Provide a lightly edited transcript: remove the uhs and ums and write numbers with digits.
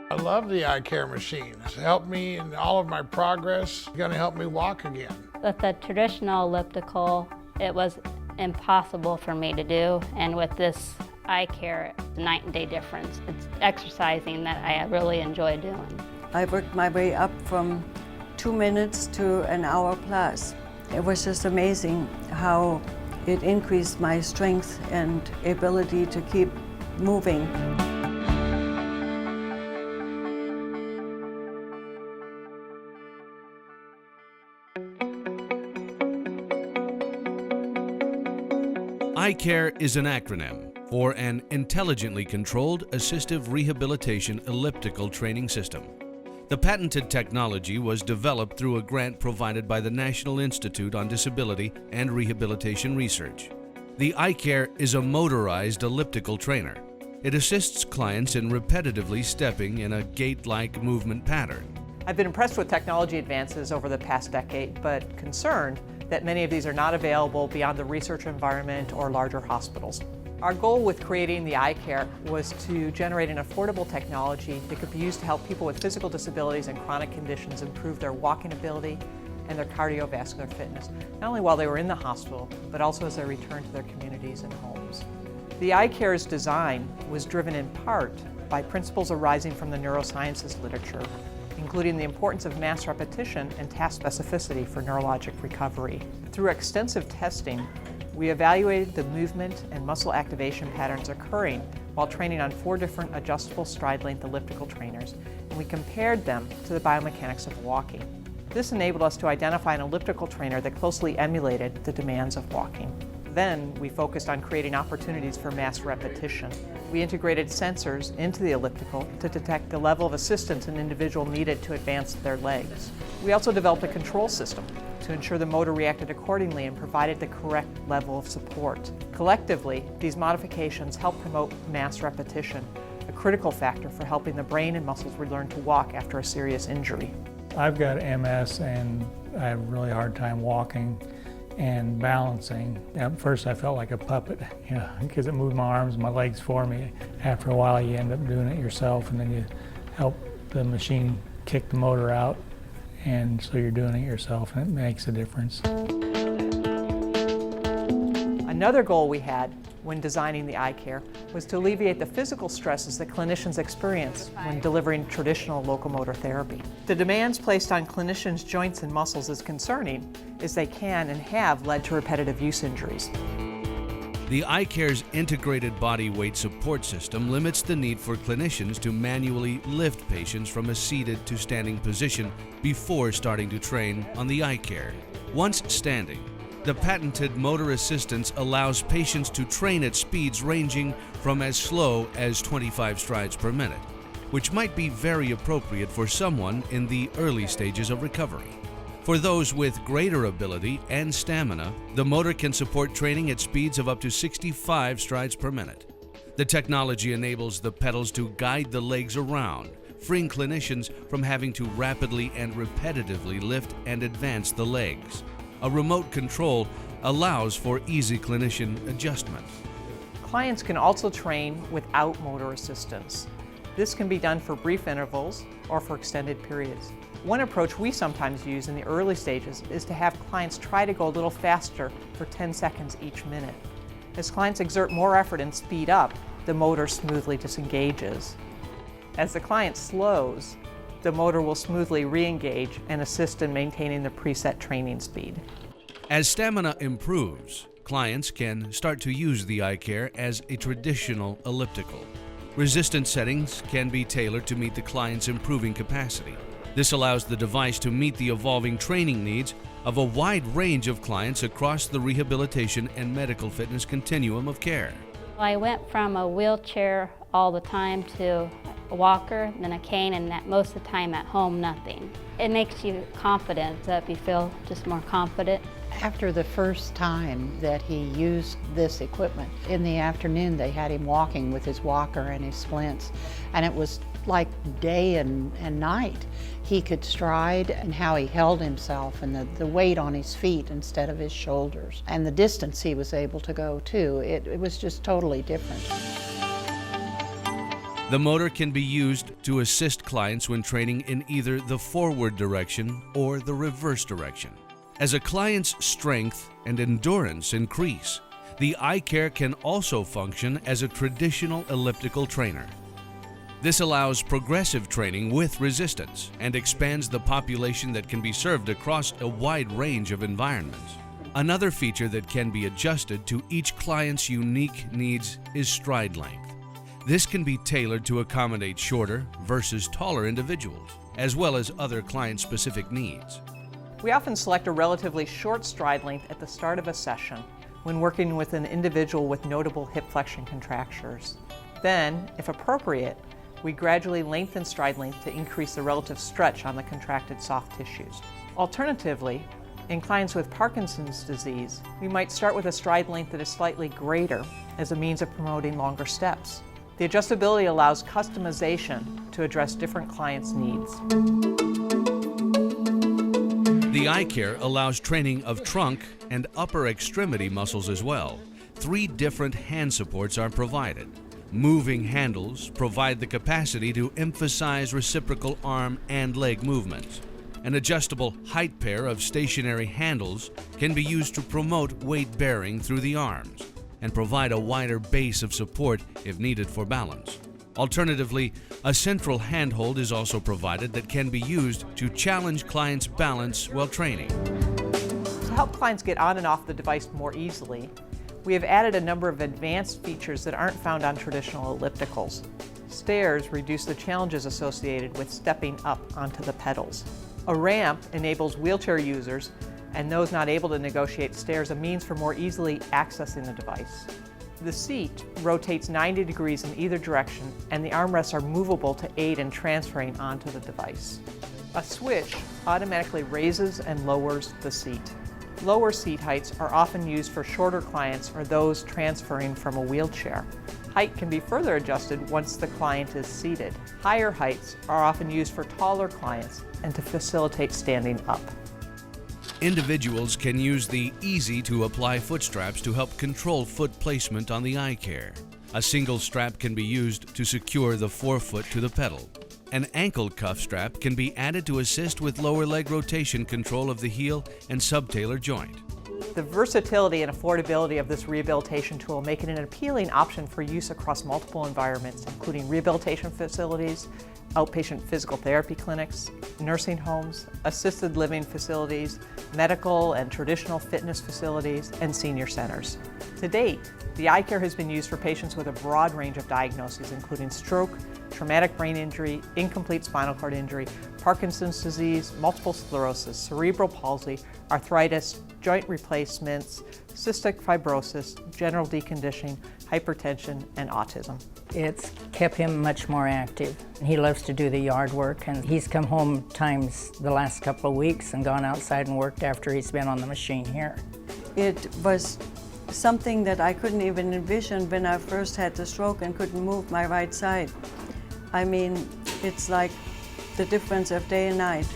I love the Icare machine. It's helped me in all of my progress. It's going to help me walk again. With the traditional elliptical, it was impossible for me to do, and with this Icare, it's a night and day difference. It's exercising that I really enjoy doing. I worked my way up from 2 minutes to an hour plus. It was just amazing how it increased my strength and ability to keep moving. Icare is an acronym for an Intelligently Controlled Assistive Rehabilitation Elliptical Training System. The patented technology was developed through a grant provided by the National Institute on Disability and Rehabilitation Research. The Icare is a motorized elliptical trainer. It assists clients in repetitively stepping in a gait-like movement pattern. I've been impressed with technology advances over the past decade, but concerned that many of these are not available beyond the research environment or larger hospitals. Our goal with creating the Icare was to generate an affordable technology that could be used to help people with physical disabilities and chronic conditions improve their walking ability and their cardiovascular fitness, not only while they were in the hospital, but also as they returned to their communities and homes. The Icare's design was driven in part by principles arising from the neurosciences literature, including the importance of mass repetition and task specificity for neurologic recovery. Through extensive testing, we evaluated the movement and muscle activation patterns occurring while training on 4 different adjustable stride length elliptical trainers, and we compared them to the biomechanics of walking. This enabled us to identify an elliptical trainer that closely emulated the demands of walking. Then we focused on creating opportunities for mass repetition. We integrated sensors into the elliptical to detect the level of assistance an individual needed to advance their legs. We also developed a control system to ensure the motor reacted accordingly and provided the correct level of support. Collectively, these modifications help promote mass repetition, a critical factor for helping the brain and muscles relearn to walk after a serious injury. I've got MS and I have a really hard time walking and balancing. At first I felt like a puppet, because it moved my arms and my legs for me. After a while you end up doing it yourself, and then you help the machine kick the motor out, and so you're doing it yourself, and it makes a difference. Another goal we had when designing the Icare was to alleviate the physical stresses that clinicians experience when delivering traditional locomotor therapy. The demands placed on clinicians' joints and muscles is concerning, as they can and have led to repetitive use injuries. The Icare's integrated body weight support system limits the need for clinicians to manually lift patients from a seated to standing position before starting to train on the Icare. Once standing, the patented motor assistance allows patients to train at speeds ranging from as slow as 25 strides per minute, which might be very appropriate for someone in the early stages of recovery. For those with greater ability and stamina, the motor can support training at speeds of up to 65 strides per minute. The technology enables the pedals to guide the legs around, freeing clinicians from having to rapidly and repetitively lift and advance the legs. A remote control allows for easy clinician adjustment. Clients can also train without motor assistance. This can be done for brief intervals or for extended periods. One approach we sometimes use in the early stages is to have clients try to go a little faster for 10 seconds each minute. As clients exert more effort and speed up, the motor smoothly disengages. As the client slows, the motor will smoothly re-engage and assist in maintaining the preset training speed. As stamina improves, clients can start to use the Icare as a traditional elliptical. Resistance settings can be tailored to meet the client's improving capacity. This allows the device to meet the evolving training needs of a wide range of clients across the rehabilitation and medical fitness continuum of care. I went from a wheelchair all the time to a walker, then a cane, and that most of the time at home, nothing. It makes you confident, so you feel just more confident. After the first time that he used this equipment, in the afternoon they had him walking with his walker and his splints, and it was like day and night. He could stride, and how he held himself, and the weight on his feet instead of his shoulders, and the distance he was able to go too. It was just totally different. The motor can be used to assist clients when training in either the forward direction or the reverse direction. As a client's strength and endurance increase, the Icare can also function as a traditional elliptical trainer. This allows progressive training with resistance and expands the population that can be served across a wide range of environments. Another feature that can be adjusted to each client's unique needs is stride length. This can be tailored to accommodate shorter versus taller individuals, as well as other client-specific needs. We often select a relatively short stride length at the start of a session when working with an individual with notable hip flexion contractures. Then, if appropriate, we gradually lengthen stride length to increase the relative stretch on the contracted soft tissues. Alternatively, in clients with Parkinson's disease, we might start with a stride length that is slightly greater as a means of promoting longer steps. The adjustability allows customization to address different clients' needs. The Icare allows training of trunk and upper extremity muscles as well. 3 different hand supports are provided. Moving handles provide the capacity to emphasize reciprocal arm and leg movements. An adjustable height pair of stationary handles can be used to promote weight bearing through the arms and provide a wider base of support if needed for balance. Alternatively, a central handhold is also provided that can be used to challenge clients' balance while training. To help clients get on and off the device more easily, we have added a number of advanced features that aren't found on traditional ellipticals. Stairs reduce the challenges associated with stepping up onto the pedals. A ramp enables wheelchair users and those not able to negotiate stairs a means for more easily accessing the device. The seat rotates 90 degrees in either direction, and the armrests are movable to aid in transferring onto the device. A switch automatically raises and lowers the seat. Lower seat heights are often used for shorter clients or those transferring from a wheelchair. Height can be further adjusted once the client is seated. Higher heights are often used for taller clients and to facilitate standing up. Individuals can use the easy-to-apply foot straps to help control foot placement on the Icare. A single strap can be used to secure the forefoot to the pedal. An ankle cuff strap can be added to assist with lower leg rotation control of the heel and subtalar joint. The versatility and affordability of this rehabilitation tool make it an appealing option for use across multiple environments, including rehabilitation facilities, outpatient physical therapy clinics, nursing homes, assisted living facilities, medical and traditional fitness facilities, and senior centers. To date, the Icare has been used for patients with a broad range of diagnoses, including stroke, traumatic brain injury, incomplete spinal cord injury, Parkinson's disease, multiple sclerosis, cerebral palsy, arthritis, joint replacements, cystic fibrosis, general deconditioning, hypertension, and autism. It's kept him much more active. He loves to do the yard work, and he's come home times the last couple of weeks and gone outside and worked after he's been on the machine here. It was something that I couldn't even envision when I first had the stroke and couldn't move my right side. I mean, it's like the difference of day and night.